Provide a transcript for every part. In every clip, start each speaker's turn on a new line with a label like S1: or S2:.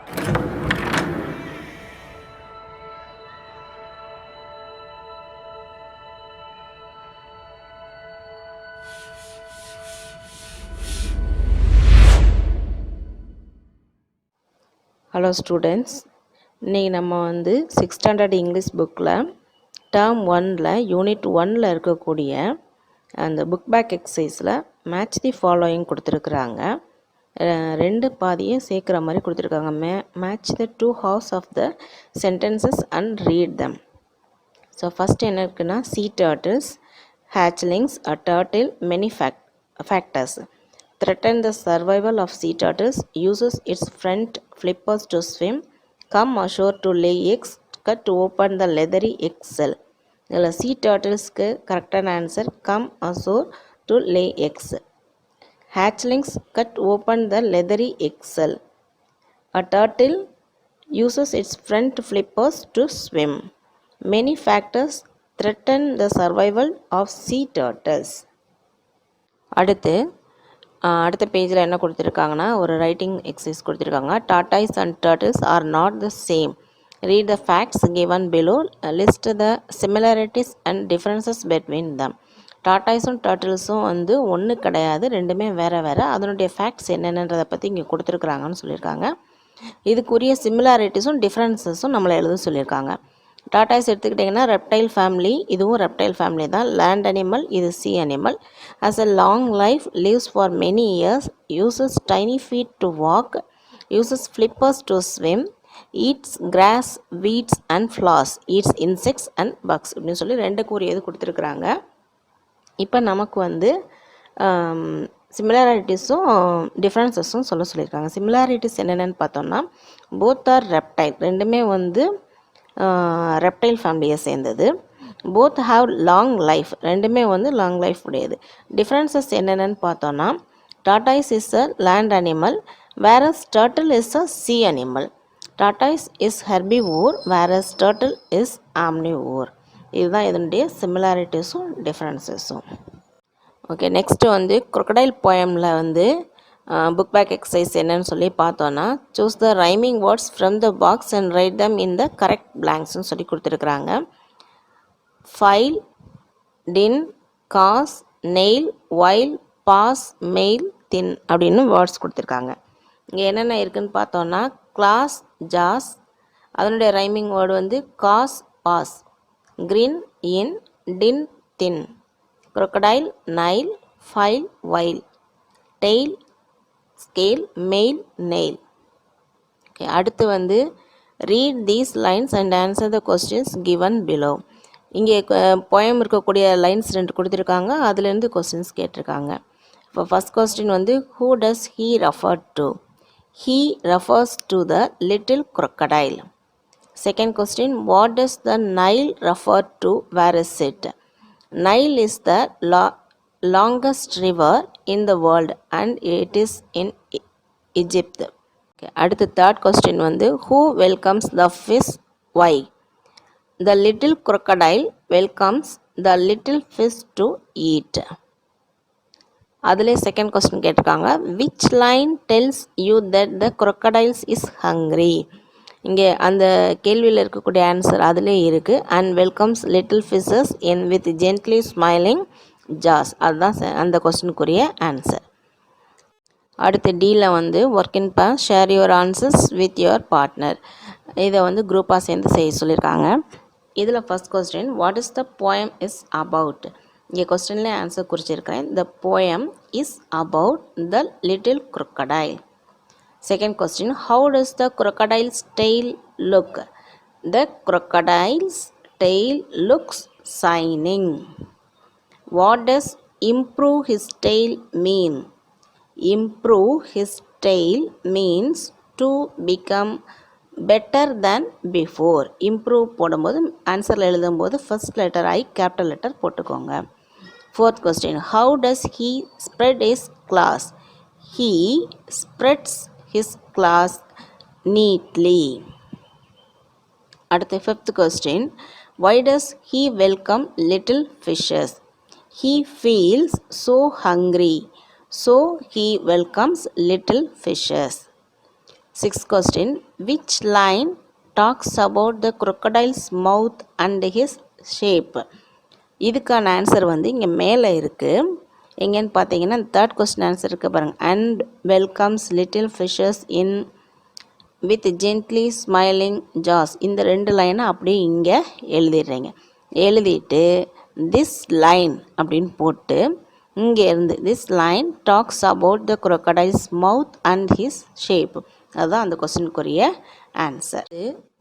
S1: Hello students, இன்றைக்கி நம்ம வந்து 6th ஸ்டாண்டர்ட் இங்கிலீஷ் புக்கில் டேர்ம் 1ல் யூனிட் 1ல் இருக்கக்கூடிய அந்த புக் பேக் எக்ஸசைஸில் மேட்ச் தி ஃபாலோயிங் கொடுத்துருக்குறாங்க. ரெண்டு பாதியும் சேர்க்குற மாதிரி கொடுத்துருக்காங்க. Match the 2 halves of the sentences and read them. So first என்ன இருக்குன்னா, sea turtles, hatchlings, a turtle, many factors threaten the survival of sea turtles, uses its front flippers to swim, come ashore to lay eggs, cut open the leathery egg shell. இதில் sea turtlesக்கு கரெக்டான answer come ashore to lay eggs. Hatchlings cut open the leathery egg shell. A turtle uses its front flippers to swim. Many factors threaten the survival of sea turtles. அடுத்த பேஜில் என்ன கொடுத்துருக்காங்கன்னா, ஒரு writing exercise கொடுத்துருக்காங்க. Tortoise and turtles are not the same. Read the facts given below. List the similarities and differences between them. டாட்டாய்ஸும் டர்ட்டில்ஸும் வந்து ஒன்று கிடையாது, ரெண்டுமே வேறு வேறு. அதனுடைய ஃபேக்ட்ஸ் என்னென்னன்றதை பற்றி இங்கே கொடுத்துருக்குறாங்கன்னு சொல்லியிருக்காங்க. இதுக்குரிய சிமிலாரிட்டிஸும் டிஃப்ரென்சஸும் நம்மளை எழுத சொல்லியிருக்காங்க. டாட்டாய்ஸ் எடுத்துக்கிட்டிங்கன்னா ரெப்டைல் ஃபேமிலி, இதுவும் ரெப்டைல் ஃபேமிலி தான். லேண்ட் அனிமல், இது sea animal. Has a long life, lives for many years, uses tiny feet to walk, uses flippers to swim, eats grass, weeds and flowers, eats insects and bugs அப்படின்னு சொல்லி ரெண்டு கூறியது கொடுத்துருக்குறாங்க. இப்போ நமக்கு வந்து சிமிலாரிட்டிஸும் டிஃப்ரென்சஸும் சொல்லியிருக்காங்க. சிமிலாரிட்டிஸ் என்னென்னு பார்த்தோம்னா, போத் ஆர் ரெப்டைல், ரெண்டுமே வந்து ரெப்டைல் ஃபேமிலியை சேர்ந்தது. போத் ஹாவ் லாங் லைஃப், ரெண்டுமே வந்து லாங் லைஃப் உடையது. டிஃப்ரென்சஸ் என்னென்னு பார்த்தோன்னா, tortoise is a land animal, whereas turtle is a sea animal. Tortoise is herbivore, whereas turtle is omnivore. இதுதான் இதனுடைய சிமிலாரிட்டிஸும் டிஃப்ரென்சஸும். ஓகே, நெக்ஸ்ட்டு வந்து crocodile போயமில் வந்து புக் பேக் எக்ஸசைஸ் என்னன்னு சொல்லி பார்த்தோன்னா, choose the rhyming words from the box and write them in the correct பிளாங்க்ஸ்ன்னு சொல்லி கொடுத்துருக்குறாங்க. File, tin, gas, nail, while, pass, mail, thin அப்படின்னு வேர்ட்ஸ் கொடுத்துருக்காங்க. இங்கே என்னென்ன இருக்குதுன்னு பார்த்தோன்னா, கிளாஸ், ஜாஸ், அதனுடைய ரைமிங் வேர்டு வந்து gas, pass, grin, in, tin, thin, crocodile, Nile, file, while, tail, scale, mail, nail. Okay, அடுத்து வந்து read these lines and answer the questions given below. இங்கே போயம் இருக்கக்கூடிய லைன்ஸ் ரெண்டு கொடுத்துருக்காங்க, அதுலேருந்து கொஸ்டின்ஸ் கேட்டிருக்காங்க. இப்போ ஃபஸ்ட் கொஸ்டின் வந்து who does he refer to? He refers to the little crocodile. Second question, what does the Nile refer to? Where is it? Nile is the longest river in the world and it is in Egypt. Okay, அடுத்து third question வந்து who welcomes the fish? Why? The little crocodile welcomes the little fish to eat. அதிலே second question கேட்டிருக்காங்க, which line tells you that the crocodiles is hungry? இங்கே அந்த கேள்வியில் இருக்கக்கூடிய answer அதிலே இருக்குது. and welcomes little fishes in with gently smiling ஜாஸ், அதுதான் அந்த கொஸ்டினுக்குரிய ஆன்சர். அடுத்து டியில் வந்து work in pairs, share your answers with your partner. இதை வந்து குரூப்பாக சேர்ந்து செய்ய சொல்லியிருக்காங்க. இதில் first question, what is the poem is about? இங்கே கொஸ்டின்லேயே ஆன்சர் குறிச்சிருக்கிறேன். The poem is about the little crocodile. Second question, how does the crocodile's tail look? The crocodile's tail looks shining. What does improve his tail mean? Improve his tail means to become better than before. Improve போடும்போது ஆன்சரில் எழுதும்போது first letter I capital letter போட்டுக்கோங்க. Fourth question, how does he spread his claws? He spreads his claws neatly. அடுத்து fifth question, why does he welcome little fishes? He feels so hungry, so he welcomes little fishes. Sixth question, which line talks about the crocodile's mouth and his shape? இதுக்கான answer வந்து இங்கே மேலே இருக்குது. எங்கேன்னு பார்த்தீங்கன்னா third question answer இருக்குது பாருங்கள். And welcomes little fishes in with gently smiling jaws. இந்த ரெண்டு லைனை அப்படியே இங்கே எழுதிடுறீங்க. எழுதிட்டு திஸ் லைன் அப்படின்னு போட்டு இங்கே இருந்து this line talks about the crocodile's mouth and his shape. அதுதான் அந்த கொஸ்டினுக்குரிய ஆன்சர்.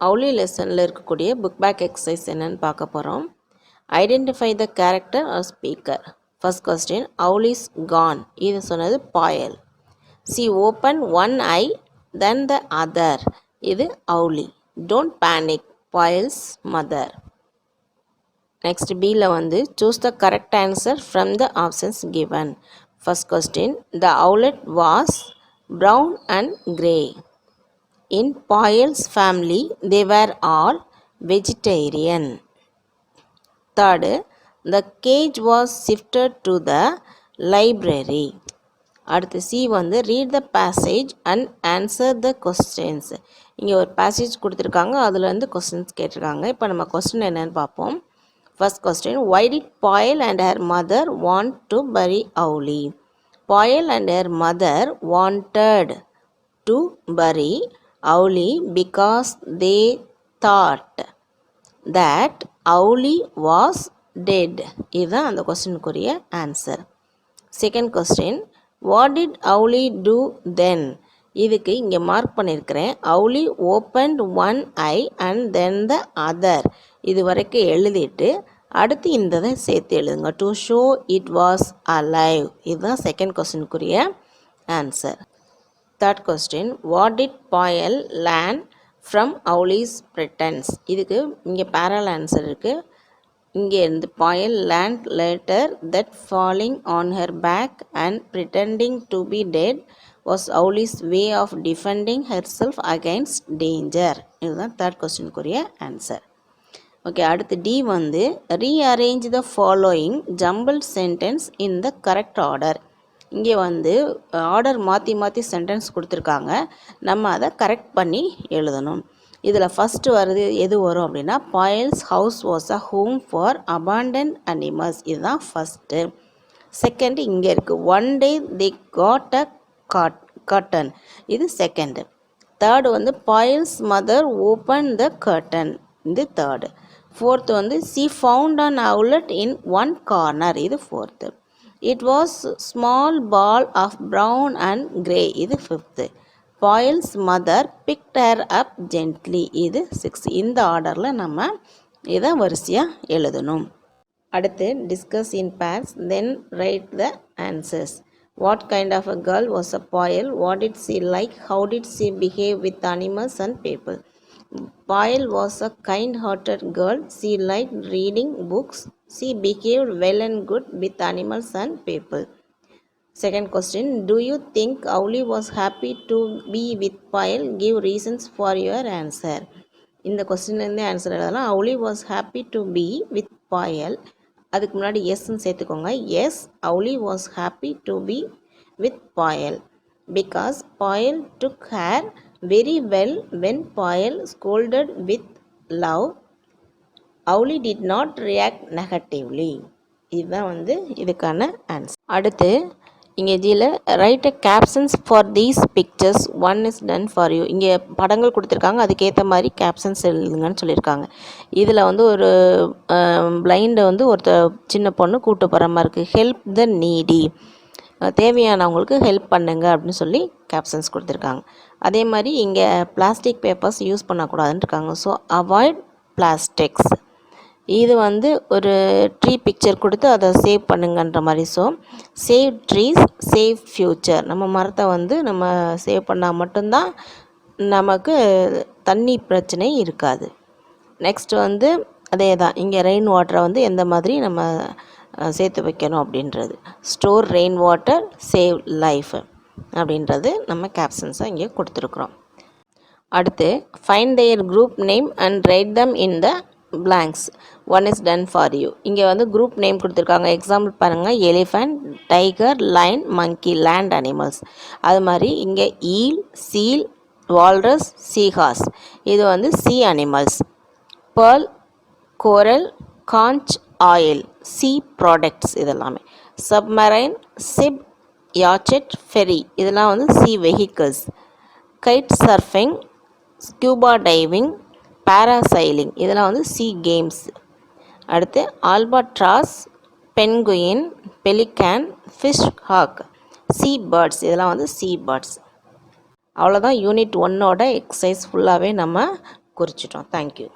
S1: அவுலி லெசனில் இருக்கக்கூடிய புக் பேக் எக்ஸசைஸ் என்னன்னு பார்க்க போகிறோம். Identify the character or speaker. First question, owl is gone. இது சொன்னது Payal. She open one eye then the other. இது Auli. Don't panic, Payal's mother. Next பியில் வந்து choose the correct answer from the options given. First question, the owlet was brown and grey. In Poyal's family, they were all vegetarian. Third, the cage was shifted to the library. அடுத்து C வந்து read the passage and answer the questions. இங்கே ஒரு passage கொடுத்துருக்காங்க, அதில் வந்து questions கேட்டிருக்காங்க. இப்போ நம்ம கொஸ்டின் என்னன்னு பார்ப்போம். First question, why did Poyal and her mother want to bury Auli? Poyal and her mother wanted to bury Auli because they thought that Auli was dead. இதுதான் அந்த கொஸ்டினுக்குரிய answer. Second question, what did Auli do then? இதுக்கு இங்கே mark பண்ணியிருக்கிறேன். Auli opened one eye and then the other. இது வரைக்கும் எழுதிட்டு அடுத்து இந்த சேர்த்து எழுதுங்க. To show it was alive. இதுதான் செகண்ட் கொஸ்டினுக்குரிய answer. Third question, what did Payal learn from Auli's pretence. இதுக்கு இங்கே பேரல் ஆன்சர் இருக்குது. இங்கே இருந்து Payal learn later that falling on her back and pretending to be dead was Auli's way of defending her self against danger. இதுதான் தேர்ட் கொஸ்டினுக்குரிய ஆன்சர். ஓகே, அடுத்து டி வந்து rearrange the following jumbled sentence in the correct order. இங்கே வந்து order மாற்றி மாற்றி sentence கொடுத்துருக்காங்க, நம்ம அதை கரெக்ட் பண்ணி எழுதணும். இதில் ஃபஸ்ட்டு வருது எது வரும் அப்படின்னா, Payal's house was a home for abandoned animals. இதுதான் ஃபஸ்ட்டு. செகண்ட் இங்கே இருக்குது, one day she got a carton. இது செகண்டு. தேர்டு வந்து Payal's mother open the carton. இது தேர்டு. ஃபோர்த்து வந்து she found an owlet in one corner. இது fourth. It was small ball of brown and grey. இது fifth. Payal's mother picked her up gently. இது sixth. இந்த ஆர்டரில் நம்ம இதை வரிசையாக எழுதணும். அடுத்து discuss in pairs then write the answers. What kind of a girl was a Payal? What did she like? How did she behave with animals and people? Payal was a kind-hearted girl. She liked reading books. She behaved well and good with animals and people. Second question, do you think Auli was happy to be with Payal? Give reasons for your answer. இந்த கொஸ்டின்லேருந்து answer எழுதலாம். Auli was happy to be with Payal. அதுக்கு முன்னாடி எஸ்ன்னு சேர்த்துக்கோங்க. S, Auli was happy to be with Payal because Payal took her very well when Payal scolded with love. Auli did not react negatively. இதுதான் வந்து இதுக்கான answer. அடுத்து இங்கே ஜியில் write a captions for these pictures. One is done for you. இங்கே படங்கள் கொடுத்துருக்காங்க, அதுக்கேற்ற மாதிரி கேப்ஷன்ஸ் எழுதுங்கன்னு சொல்லியிருக்காங்க. இதில் வந்து ஒரு பிளைண்டை வந்து ஒருத்தர் சின்ன பொண்ணு கூப்பிட்டு போகிற மாதிரி இருக்குது. Help the Needi. தேவையானவங்களுக்கு ஹெல்ப் பண்ணுங்க அப்படின்னு சொல்லி கேப்ஷன்ஸ் கொடுத்துருக்காங்க. அதே மாதிரி இங்கே பிளாஸ்டிக் பேப்பர்ஸ் யூஸ் பண்ணக்கூடாதுன்னு இருக்காங்க. So avoid plastics. இது வந்து ஒரு ட்ரீ பிக்சர் கொடுத்து அதை சேவ் பண்ணுங்கன்ற மாதிரி. So save trees save future. நம்ம மரத்தை வந்து நம்ம சேவ் பண்ணால் மட்டும்தான் நமக்கு தண்ணி பிரச்சனை இருக்காது. நெக்ஸ்ட் வந்து அதே தான், இங்கே ரெயின் வாட்டரை வந்து எந்த மாதிரி நம்ம சேர்த்து வைக்கணும் அப்படின்றது. Store rain water, save life அப்படின்றது நம்ம கேப்ஷன்ஸாக இங்கே கொடுத்துருக்குறோம். அடுத்து find there group name and write them in the blanks. One is done for you. இங்கே வந்து குரூப் நேம் கொடுத்துருக்காங்க. எக்ஸாம்பிள் பாருங்கள், எலிஃபண்ட், டைகர், லைன், மங்கி, லேண்ட் அனிமல்ஸ். அது மாதிரி இங்கே ஈல், சீல், வால்ரஸ், சீஹார்ஸ் இது வந்து சி அனிமல்ஸ். பேர்ல், கோரல், காஞ்ச் ஆயில் சி ப்ராடக்ட்ஸ் இதெல்லாமே. சப்மரைன், சிப், யாச்செட், ஃபெரி இதெல்லாம் வந்து C vehicles. Guide surfing, scuba diving, parasailing இதெல்லாம் வந்து சி கேம்ஸ். அடுத்து albatross, penguin, pelican, fish hawk sea birds இதெல்லாம் வந்து சி பேர்ட்ஸ். அவ்வளோதான் யூனிட் 1ஓட எக்ஸசைஸ் ஃபுல்லாகவே நம்ம குறிச்சிட்டோம். தேங்க்யூ.